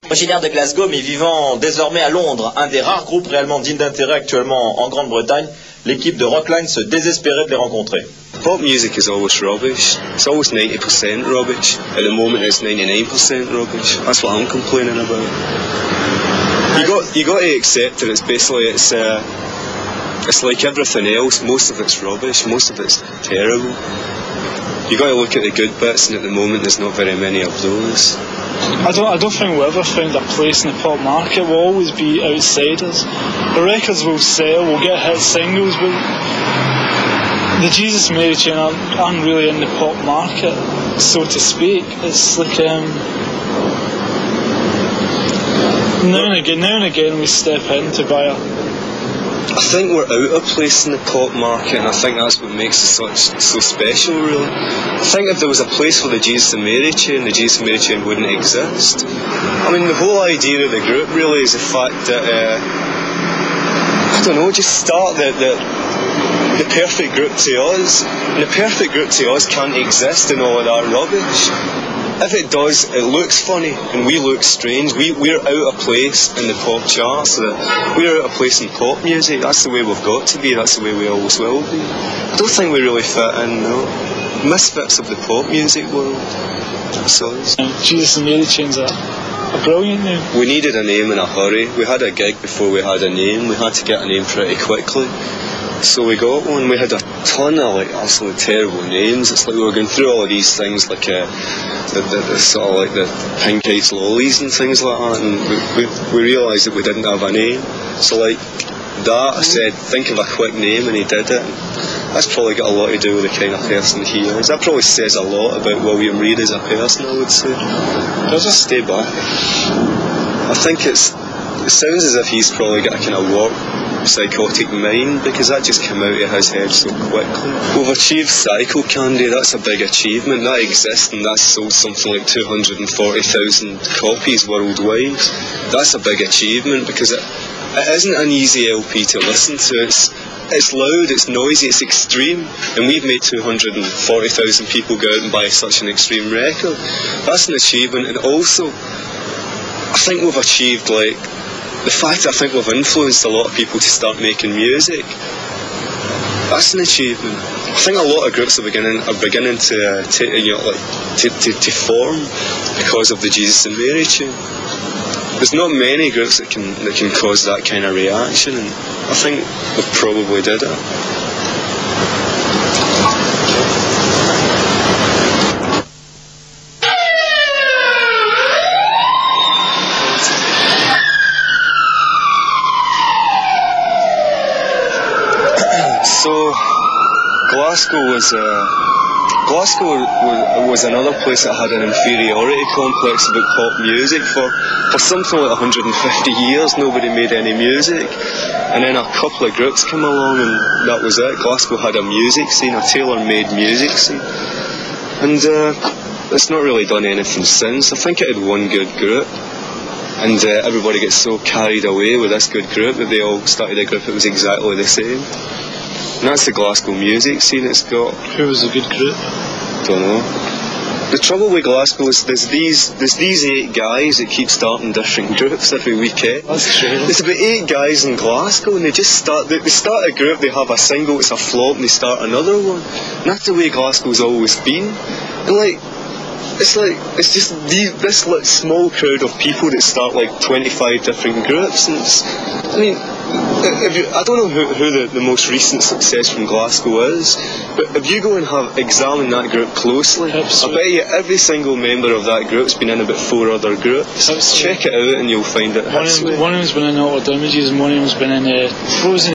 Originaire de Glasgow mais vivant désormais à Londres, un des rares groupes réellement dignes d'intérêt actuellement en Grande-Bretagne, l'équipe de Rockline se désespérait de les rencontrer. Pop music is always rubbish. It's always 90% rubbish. At the moment it's 99% rubbish. That's what I'm complaining about. You got to accept that it's like everything else. Most of it's rubbish, most of it's terrible. You got to look at the good bits, and at the moment there's not very many of those. I don't think we'll ever find a place in the pop market. We'll always be outsiders. The records will sell, we'll get hit singles, but the Jesus Mary Chain aren't really in the pop market, so to speak. It's like now and again we step in to buy a. I think we're out of place in the pop market, and I think that's what makes us so special, really. I think if there was a place for the Jesus and Mary Chain, the Jesus and Mary Chain wouldn't exist. I mean, the whole idea of the group really is the fact that, I don't know, just start the perfect group to us. And the perfect group to us can't exist in all of that rubbish. If it does, it looks funny, and we look strange. We're out of place in the pop charts. We're out of place in pop music. That's the way we've got to be. That's the way we always will be. I don't think we really fit in, no. Misfits of the pop music world. So Jesus and Mary Chain's a brilliant name. We needed a name in a hurry. We had a gig before we had a name. We had to get a name pretty quickly. So we got one. We had a ton of absolutely terrible names. It's like we were going through all of these things, like the sort of like the Pink Eyed Lollies and things like that, and we realised that we didn't have a name. So like that, I said, think of a quick name, and he did it. That's probably got a lot to do with the kind of person he is. That probably says a lot about William Reid as a person, I would say. Just stay back. I think it sounds as if he's probably got a kind of warped psychotic mind, because that just came out of his head so quickly. We've achieved Psycho Candy. That's a big achievement. That exists, and that's sold something like 240,000 copies worldwide. That's a big achievement, because it isn't an easy LP to listen to. It's loud, it's noisy, it's extreme, and we've made 240,000 people go out and buy such an extreme record. That's an achievement. And also, I think we've achieved the fact that I think we've influenced a lot of people to start making music. That's an achievement. I think a lot of groups are beginning to form because of the Jesus and Mary Chain. There's not many groups that can cause that kind of reaction, and I think we've probably did it. So Glasgow was another place that had an inferiority complex about pop music. For something like 150 years nobody made any music, and then a couple of groups came along and that was it. Glasgow had a music scene, a tailor-made music scene, and it's not really done anything since. I think it had one good group, and everybody gets so carried away with this good group that they all started a group that was exactly the same. And that's the Glasgow music scene it's got. Who was a good group? Don't know. The trouble with Glasgow is there's these 8 guys that keep starting different groups every weekend. That's true. There's about 8 guys in Glasgow, and they start a group, they have a single, it's a flop, and they start another one. And that's the way Glasgow's always been. And it's just this small crowd of people that start 25 different groups, and I don't know who the most recent success from Glasgow is, but if you go and examine that group closely, I bet you every single member of that group's been in about 4 other groups. Check it out and you'll find it. One of them's been in Auto Damages, and one of them's been in Frozen.